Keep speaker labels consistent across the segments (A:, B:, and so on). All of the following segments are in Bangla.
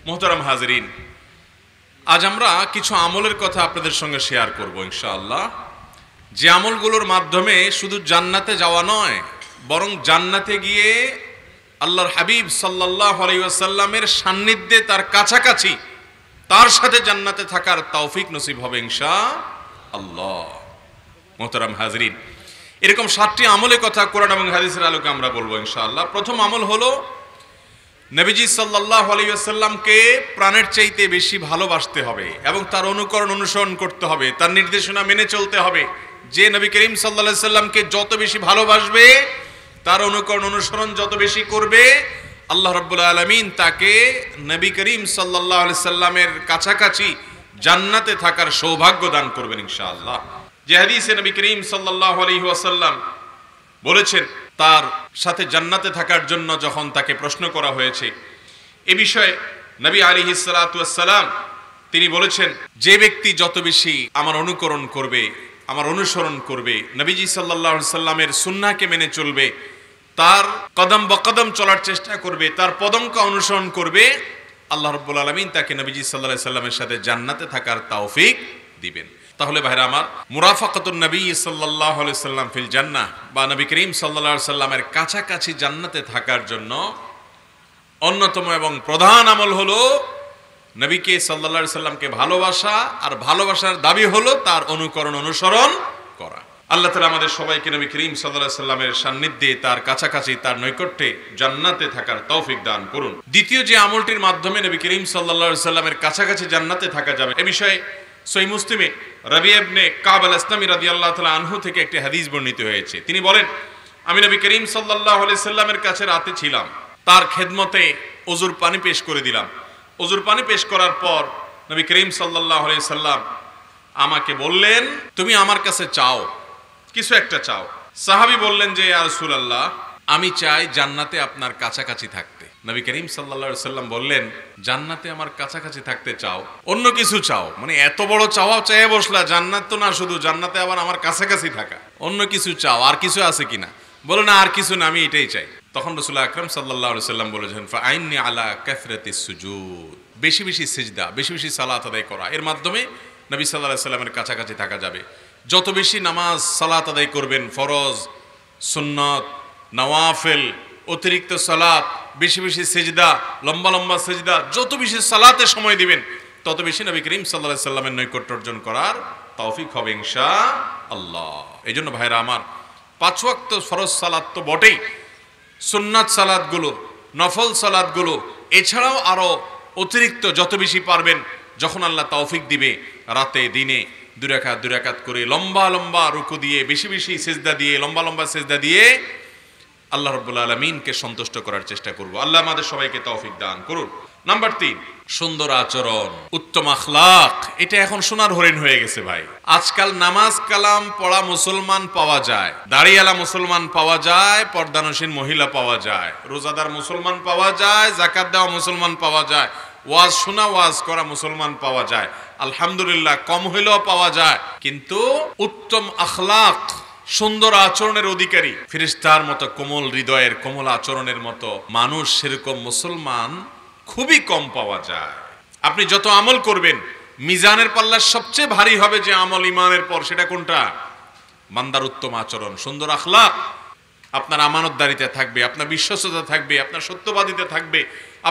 A: মোহতারাম হাজরিন, আজ আমরা কিছু আমলের কথা আপনাদের সঙ্গে শেয়ার করব ইনশাআল্লাহ, যে আমলগুলোর মাধ্যমে শুধু জান্নাতে যাওয়া নয়, বরং জান্নাতে গিয়ে আল্লাহর হাবিব সাল্লাল্লাহু আলাইহি ওয়াসাল্লামের সান্নিধ্যে, তার কাছাকাছি, তার সাথে জান্নাতে থাকার তৌফিক নসিব হবে ইনশাআল্লাহ। মোহতারাম হাজরিন, এরকম 7টি আমলের কথা কোরআন এবং হাদিসের আলোকে আমরা বলবো ইনশাআল্লাহ। প্রথম আমল হলো নবীজি সাল্লাল্লাহু আলাইহি ওয়াসাল্লামকে প্রাণের চাইতে বেশি ভালোবাসতে হবে এবং তার অনুকরণ অনুসরণ করতে হবে, তার নির্দেশনা মেনে চলতে হবে। যে নবী করিম সাল্লাল্লাহু আলাইহি ওয়াসাল্লামকে যত বেশি ভালোবাসবে, তার অনুকরণ অনুসরণ যত বেশি করবে, আল্লাহ রাব্বুল আলামিন তাকে নবী করিম সাল্লাল্লাহু আলাইহি ওয়াসাল্লামের কাছাকাছি জান্নাতে থাকার সৌভাগ্য দান করবেন ইনশাআল্লাহ। যে হাদিসে নবী করিম সাল্লাল্লাহু আলাইহি ওয়াসাল্লাম বলেছেন, তার সাথে জান্নাতে থাকার জন্য যখন তাকে প্রশ্ন করা হয়েছে এ বিষয়ে, নবী আলাইহিস সালাতু ওয়াস সালাম তিনি বলেছেন, যে ব্যক্তি যত বেশি আমার অনুকরণ করবে, আমার অনুসরণ করবে, নবীজি সাল্লাল্লাহু আলাইহি সাল্লামের সুন্নাহকে মেনে চলবে, তার কদম বকদম চলার চেষ্টা করবে, তার পদঙ্ক অনুসরণ করবে, আল্লাহ রাব্বুল আলামিন তাকে নবীজি সাল্লাল্লাহু আলাইহি সাল্লামের সাথে জান্নাতে থাকার তৌফিক দিবেন। তাহলে ভাইরা আমার, মুরাফাকাতুন নবী সাল্লাল্লাহু আলাইহি সাল্লাম ফিল জান্নাহ, বা নবী করিম সাল্লাল্লাহু আলাইহি সাল্লামের কাছাকাছি জান্নাতে থাকার জন্য অন্যতম এবং প্রধান আমল হলো নবীকে সাল্লাল্লাহু আলাইহি সাল্লামকে ভালোবাসা, আর ভালোবাসার দাবি হলো তার অনুকরণ অনুসরণ করা। আল্লাহ তাআলা আমাদের সবাইকে নবী করিম সাল্লাল্লাহু আলাইহি সাল্লামের সান্নিধ্যে, তার কাছাকাছি, তার নৈকট্যে জান্নাতে থাকার তৌফিক দান করুন। দ্বিতীয় যে আমলটির মাধ্যমে নবী করিম সাল্লাল্লাহু আলাইহি সাল্লামের কাছাকাছি জান্নাতে থাকা যাবে, এ বিষয়ে সহিহ মুসলিমে রাবিয়া ইবনে কাব আল-আসলামী রাদিয়াল্লাহু তাআলা আনহু থেকে একটি হাদিস বর্ণিত হয়েছে। তিনি বলেন, আমি নবী করিম সাল্লাল্লাহু আলাইহি সাল্লামের কাছে রাতে ছিলাম, তার খেদমতে ওযুর পানি পেশ করে দিলাম। ওযুর পানি পেশ করার পর নবী করিম সাল্লাল্লাহু আলাইহি সাল্লাম আমাকে বললেন, তুমি আমার কাছে চাও, কিছু একটা চাও। সাহাবী বললেন যে, ইয়া রাসূলুল্লাহ, আমি চাই জান্নাতে আপনার কাছাকাছি থাকতে। নবী করিম সাল্লাল্লাহু আলাইহি সাল্লাম বললেন, জান্নাতে আমার কাছাকাছি থাকতে চাও, অন্য কিছু চাও? মানে এত বড় চাওয়া চেয়ে বসলা, জান্নাত তো না, শুধু জান্নাতে আবার আমার কাছাকাছি থাকা, অন্য কিছু চাও, আর কিছু আছে কিনা? বলো না, আর কিছু না, আমি এটাই চাই। তখন রাসূল আকরাম সাল্লাল্লাহু আলাইহি সাল্লাম বলেছেন, ফাআইন্নি আলা কাসরাতিস সুজুদ, বেশি বেশি সিজদা, বেশি বেশি সালাত আদায় করা, এর মাধ্যমে নবী সাল্লাল্লাহু আলাইহি সাল্লামের কাছাকাছি থাকা যাবে। যত বেশি নামাজ সালাত আদায় করবেন, ফরজ, সুন্নাত, নওয়াফিল, অতিরিক্ত সালাত, বেশি বেশি সিজদা, লম্বা লম্বা সিজদা, যত বেশি সালাতে সময় দিবেন, তত বেশি নবী করিম সাল্লাল্লাহু আলাইহি সাল্লামের নৈকট্য অর্জন করার তৌফিক হবে ইনশাআল্লাহ। এইজন্য ভাইরা আমার, 5 ওয়াক্ত ফরজ সালাত তো বটেই, সুন্নাত সালাতগুলো, নফল সালাতগুলো, এছাড়াও আরো অতিরিক্ত যত বেশি পারবেন, যখন আল্লাহ তৌফিক দিবে, রাতে দিনে 2 রাকাত করে লম্বা লম্বা রুকু দিয়ে, বেশি বেশি সিজদা দিয়ে, লম্বা লম্বা সিজদা দিয়ে আল্লাহ রাব্বুল আলামিনকে সন্তুষ্ট করার চেষ্টা করব। আল্লাহ আমাদের সবাইকে তৌফিক দান করুন। নাম্বার 3, সুন্দর আচরণ, উত্তম আখলাক। এটা এখন সোনার হরিণ হয়ে গেছে ভাই। আজকাল নামাজ কালাম পড়া মুসলমান পাওয়া যায়, দাড়িওয়ালা মুসলমান পাওয়া যায়, পর্দানসীন মহিলা পাওয়া যায়, রোজাদার মুসলমান পাওয়া যায়, যাকাত দেওয়া মুসলমান পাওয়া যায়, ওয়াজ শোনা, ওয়াজ করা মুসলমান পাওয়া যায়, আলহামদুলিল্লাহ, কম হইলেও পাওয়া যায়। কিন্তু উত্তম আখলাক, সুন্দর আচরণের অধিকারী, ফেরেশতার মতো কোমল হৃদয়ের, কোমল আচরণের মতো মানুষ, সেরকম মুসলমান খুবই কম পাওয়া যায়। আপনি যত আমল করবেন, মিজানের পাল্লা সবচেয়ে ভারী হবে যে আমল ইমানের পর, সেটা কোনটা? বান্দার উত্তম আচরণ, সুন্দর আখলাক। আপনার আমানতদারিতা থাকবে, আপনার বিশ্বস্ততা থাকবে, আপনার সত্যবাদিতা থাকবে,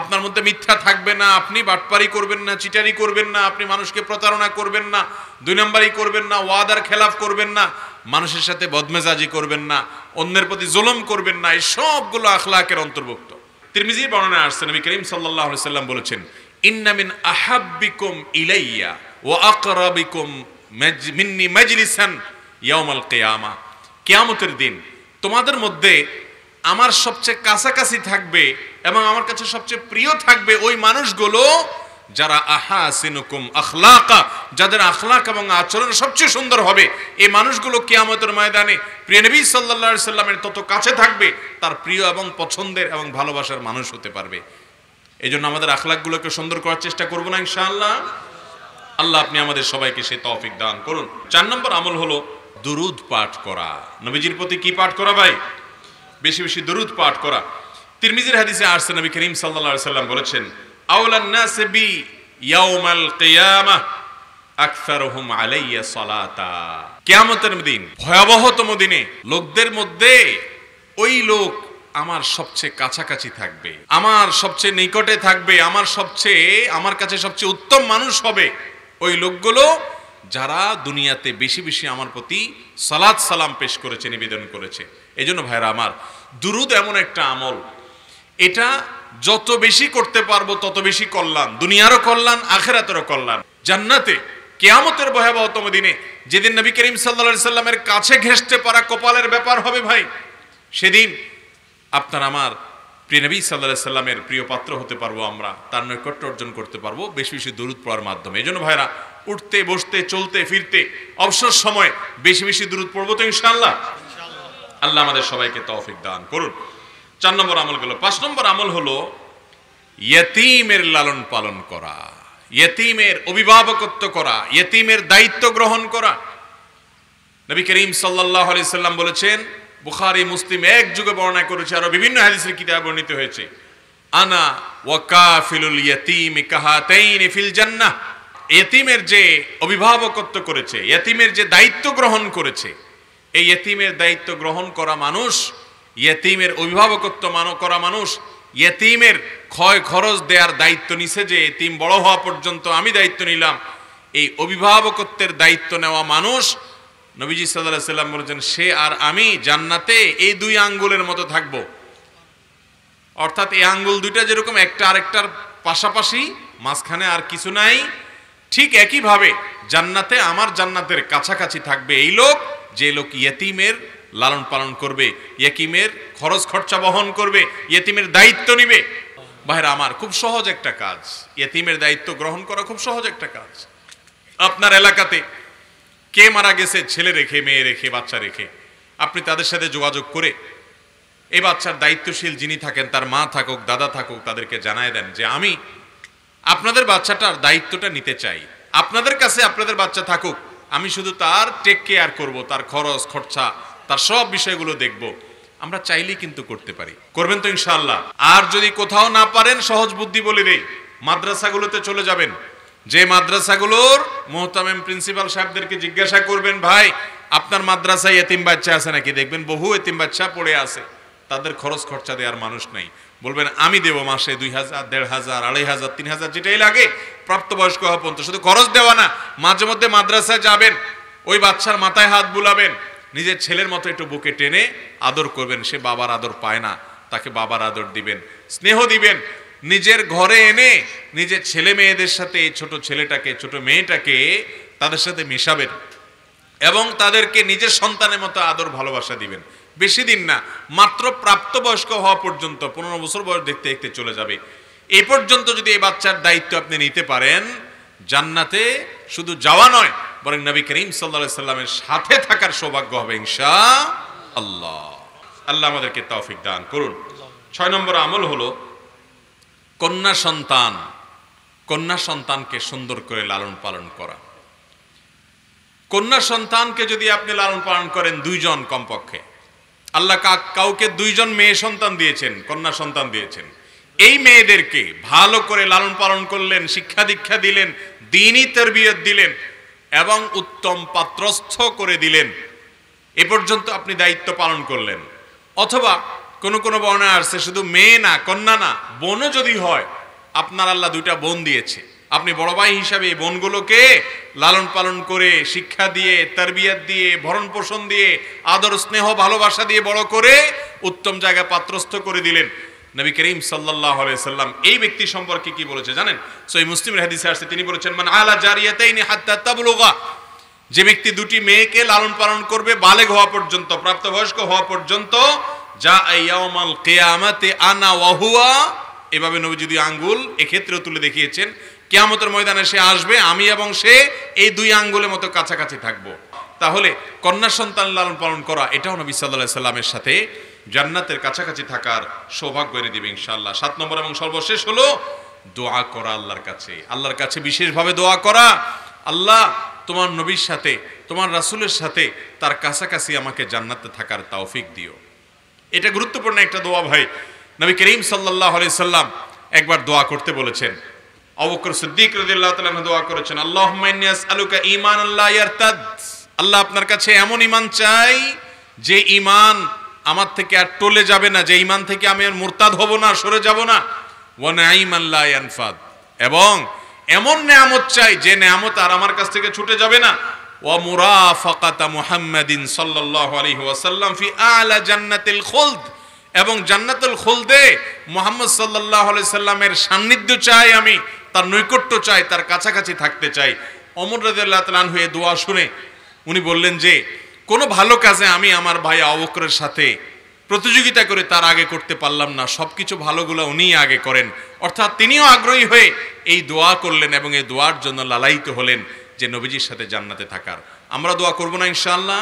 A: আপনার মধ্যে মিথ্যা থাকবে না, আপনি বাটপারি করবেন না, চিটারি করবেন না, আপনি মানুষকে প্রতারণা করবেন না, 2 নম্বরই করবেন না, ওয়াদার খেলাফ করবেন না, মানুষের সাথে বদমেজাজি করবেন না, অন্যের প্রতি জুলুম করবেন না। এই সবগুলো আখলাকের অন্তর্ভুক্ত। তিরমিজির বর্ণনায় আসছে, নবী করিম সাল্লাল্লাহু আলাইহি সাল্লাম বলেছেন, ইন্না মিন আহাব্বিকুম ইলাইয়া ওয়া আকরাবিকুম মিন্নি মাজলিসান ইয়াউমাল কিয়ামা, কিয়ামতের দিন তোমাদের মধ্যে আমার সবচেয়ে কাছাকাছি থাকবে এবং আমার কাছে সবচেয়ে প্রিয় থাকবে ওই মানুষগুলো যারা আহাসিনুকুম আখলাকা, যাদের আখলাক এবং আচরণ সবচেয়ে সুন্দর হবে। এই মানুষগুলো কিয়ামতের ময়দানে প্রিয় নবী সাল্লাল্লাহু আলাইহি সাল্লামের তত কাছে থাকবে, তার প্রিয় এবং পছন্দের এবং ভালোবাসার মানুষ হতে পারবে। এই জন্য আমাদের আখলাকগুলোকে সুন্দর করার চেষ্টা করবো না ইনশাআল্লাহ। আল্লাহ আপনি আমাদের সবাইকে সেই তৌফিক দান করুন। 4 নম্বর আমল হলো দুরুদ পাঠ করা। নবীজির প্রতি কি পাঠ করা ভাই? বেশি বেশি দুরুদ পাঠ করা। তিরমিজির হাদিসে আসছে, নবী করিম সাল্লাল্লাহু আলাইহি সাল্লাম বলেছেন, আউলান নাস বি ইয়াউমাল কিয়ামাহ আকসারুহুম আলাইয়া সালাতা। কিয়ামতের দিন, ভয়াবহতম দিনে লোকদের মধ্যে ওই লোক আমার সবচেয়ে কাছাকাছি থাকবে, আমার সবচেয়ে নিকটে থাকবে, আমার কাছে সবচেয়ে উত্তম মানুষ হবে ওই লোকগুলো যারা দুনিয়াতে বেশি বেশি আমার প্রতি সালাত সালাম পেশ করেছে, নিবেদন করেছে। এই জন্য ভাইরা আমার, দুরুদ এমন একটা আমল, এটা যত বেশি করতে পারবো তত বেশি কল্যাণ, দুনিয়ারও কল্যাণ, আখিরাতেরও কল্যাণ। জান্নাতে কিয়ামতের ভয়াবহতম দিনে, যেদিন নবী করিম সাল্লাল্লাহু আলাইহি সাল্লামের কাছে ঘেঁষতে পারা কপালের ব্যাপার হবে ভাই, সেদিন আপনার আমার প্রিয় নবী সাল্লাল্লাহু আলাইহি সাল্লামের প্রিয় পাত্র হতে পারবো, আমরা তার নৈকট্য অর্জন করতে পারবো বেশি বেশি দরুদ পড়ার মাধ্যমে। এই জন্য ভাইরা, উঠতে বসতে চলতে ফিরতে অবসর সময় বেশি বেশি দরুদ পড়বো তো ইনশাআল্লাহ। আল্লাহ আমাদের সবাইকে তৌফিক দান করুন। 4 নম্বর আমল গেল। 5 নম্বর আমল হলো ইয়তীমের লালন পালন করা, ইয়তীমের অভিভাবকত্ব করা, ইয়তীমের দায়িত্ব গ্রহণ করা। নবী করিম সাল্লাল্লাহু আলাইহি সাল্লাম বলেছেন, বুখারী মুসলিম এক যুগে বর্ণনা করেছে, আরো বিভিন্ন হাদিসের কিতাবে বর্ণিত হয়েছে, আনা ওয়া কাফিলুল ইয়তীম কাহাতাইন ফিল জান্নাহ। ইয়তীমের যে অভিভাবকত্ব করেছে, ইয়তীমের যে দায়িত্ব গ্রহণ করেছে, এই ইয়তীমের দায়িত্ব গ্রহণ করা মানুষ, ইয়তীমের অভিভাবকত্ব করা মানুষ, ইয়তীমের ক্ষয় খরচ দেওয়ার দায়িত্ব নিছে, যে ইয়তীম বড় হওয়া পর্যন্ত আমি দায়িত্ব নিলাম, এই অভিভাবকত্বের দায়িত্ব নেওয়া মানুষ, নবীজি সাল্লাল্লাহু আলাইহি সাল্লাম বলেছেন, সে আর আমি জান্নাতে এই 2 আঙ্গুলের মতো থাকব। অর্থাৎ এই আঙ্গুল দুইটা যেরকম একটা আরেকটার পাশাপাশি, মাঝখানে আর কিছু নাই, ঠিক একইভাবে জান্নাতে আমার জান্নাতের কাছাকাছি থাকবে এই লোক, যে লোক ইয়তীমের লালন পালন করবে, ইয়তীমের খরচ খরচা বহন করবে, ইয়তীমের দায়িত্ব নিবে। ভাইরা আমার, খুব সহজ একটা কাজ, ইয়তীমের দায়িত্ব গ্রহণ করা খুব সহজ একটা কাজ। আপনার এলাকাতে কে মারা গেছে, ছেলে রেখে, মেয়ে রেখে, বাচ্চা রেখে, আপনি তাদের সাথে যোগাযোগ করে এই বাচ্চার দায়িত্বশীল যিনি থাকেন, তার মা থাকুক, দাদা থাকুক, তাদেরকে জানায় দেন যে আমি আপনাদের বাচ্চাটার দায়িত্বটা নিতে চাই, আপনাদের কাছে আপনাদের বাচ্চা থাকুক, আমি শুধু তার টেক কেয়ার করব, তার খরচ খরচা, তার সব বিষয়গুলো দেখব। আমরা চাইলেই কিন্তু করতে পারি, করবেন তো ইনশাআল্লাহ। আর যদি কোথাও না পারেন, সহজ বুদ্ধি বলে দেই, মাদ্রাসাগুলোতে চলে যাবেন, যে মাদ্রাসাগুলোর মোহতামিম প্রিন্সিপাল সাহেবদেরকে জিজ্ঞাসা করবেন, ভাই আপনার মাদ্রাসায় এতিম বাচ্চা আছে নাকি? দেখবেন বহু এতিম বাচ্চা পড়ে আছে, তাদের খরচ খরচা দেওয়ার মানুষ নাই। বলবেন আমি দেব মাসে 2000, 1500, 2500, 3000 যেটাই লাগে, প্রাপ্তবয়স্ক হওয়া পর্যন্ত। শুধু খরচ দেওয়া না, মাঝে মধ্যে মাদ্রাসায় যাবেন, ওই বাচ্চার মাথায় হাত বুলাবেন, নিজের ছেলের মতো একটু বুকে টেনে আদর করবেন। সে বাবার আদর পায় না, তাকে বাবার আদর দিবেন, স্নেহ দিবেন। নিজের ঘরে এনে নিজের ছেলে মেয়েদের সাথে, ছোট ছেলেটাকে, ছোট মেয়েটাকে তাদের সাথে মেশাবেন এবং তাদেরকে নিজের সন্তানের মতো আদর ভালোবাসা দিবেন। বেশি দিন না, মাত্র প্রাপ্তবয়স্ক হওয়া পর্যন্ত, 15 বছর বয়স দেখতে দেখতে চলে যাবে। এই পর্যন্ত যদি এই বাচ্চার দায়িত্ব আপনি নিতে পারেন, জান্নাতে শুধু যাওয়া নয়, বরং নবী করিম সাল্লাল্লাহু আলাইহি সাল্লামের সাথে থাকার সৌভাগ্য হবে ইনশাআল্লাহ। আল্লাহ আমাদেরকে তৌফিক দান করুন। 6 নম্বর আমল হলো কন্যা সন্তানকে সুন্দর করে লালন পালন করা। কন্যা সন্তানকে যদি আপনি লালন পালন করেন, 2 জন কমপক্ষে, আল্লাহ কাউকে 2 জন মেয়ে সন্তান দিয়েছেন, কন্যা সন্তান দিয়েছেন, এই মেয়েদেরকে ভালো করে লালন পালন করলেন, শিক্ষা দীক্ষা দিলেন, দ্বীনি তারবিয়ত দিলেন এবং উত্তম পাত্রস্থ করে দিলেন, এ পর্যন্ত আপনি দায়িত্ব পালন করলেন। অথবা কোনো বর্ণনা আসছে শুধু মেয়ে না, কন্যা না, বোনও যদি হয়, আপনার আল্লাহ 2টা বোন দিয়েছে, আপনি বড় ভাই হিসাবে এই বোনগুলোকে লালন পালন করে, শিক্ষা দিয়ে, তারবিয়ত দিয়ে, ভরণ পোষণ দিয়ে, আদর স্নেহ ভালোবাসা দিয়ে বড় করে উত্তম জায়গায় পাত্রস্থ করে দিলেন। নবী করিম সাল্লাল্লাহু আলাইহি সাল্লাম এই ব্যক্তি সম্পর্কে কি বলেছে জানেন? সহিহ মুসলিমের হাদিসে আসছে, তিনি বলেছেন, মান আলা জারিয়াতাইনি হাত্তা তাবলুগা, যে ব্যক্তি 2টি মেয়েকে লালন পালন করবে বালেগ হওয়া পর্যন্ত, প্রাপ্তবয়স্ক হওয়া পর্যন্ত, যা ইয়াউমাল কিয়ামাতি আনা ওয়া হুয়া, এভাবে নবী যদি আঙ্গুল এক্ষেত্রেও তুলে দেখিয়েছেন, কিয়ামতের ময়দানে সে আসবে, আমি এবং সে এই 2 আঙ্গুলের মতো কাছাকাছি থাকবো। তাহলে কন্যা সন্তান লালন পালন করা, এটাও নবী সাল্লাল্লাহু আলাইহি সাল্লামের সাথে জান্নাতের কাছাকাছি থাকার সৌভাগ্য এনে দিবে ইনশাআল্লাহ। 7 নম্বর এবং সর্বশেষ হলো দোয়া করা আল্লাহর কাছে বিশেষভাবে দোয়া করা, আল্লাহ তোমার নবীর সাথে, তোমার রাসূলের সাথে তার কাছাকাছি আমাকে জান্নাতে থাকার তৌফিক দিও। এটা গুরুত্বপূর্ণ একটা দোয়া ভাই। নবী করিম সাল্লাল্লাহু আলাইহি সাল্লাম একবার দোয়া করতে বলেছেন। আবু বকর সিদ্দিক রাদিয়াল্লাহু তাআলা আনহু দোয়া করেছেন, আল্লাহুম্মা ইন্নী আসআলুকা ঈমানান লা ইয়ারতাদ, আল্লাহ আপনার কাছে এমন ঈমান চাই যে ঈমান আমার থেকে আর টলে যাবে না, যে ঈমান থেকে আমি আর মুরতাদ হব না, সরে যাব না। ওয়া নাঈমান লা ইয়ানফাদ, এবং এমন নেয়ামত চাই যে নেয়ামত আর আমার কাছ থেকে ছুটে যাবে না। ওয়া মুরাফাকাতা মুহাম্মাদিন সাল্লাল্লাহু আলাইহি ওয়াসাল্লাম ফি আ'লা জান্নাতিল খুলদ, এবং জান্নাতুল খুলদে মুহাম্মদ সাল্লাল্লাহু আলাইহি সাল্লামের সান্নিধ্য চাই, আমি তার নৈকট্য চাই, তার কাছাকাছি থাকতে চাই। ওমর রাদিয়াল্লাহু তাআলা আনহু এই দোয়া শুনে উনি বললেন যে কোনো ভালো কাজে আমি আমার ভাই আবু বকরের সাথে প্রতিযোগিতা করে তার আগে করতে পারলাম না, সবকিছু ভালোগুলো উনিই আগে করেন। অর্থাৎ তিনিও আগ্রহী হয়ে এই দোয়া করলেন এবং এই দোয়ার জন্য লালায়িত হলেন যে নবীজির সাথে জান্নাতে থাকার। আমরা দোয়া করব না ইনশাআল্লাহ?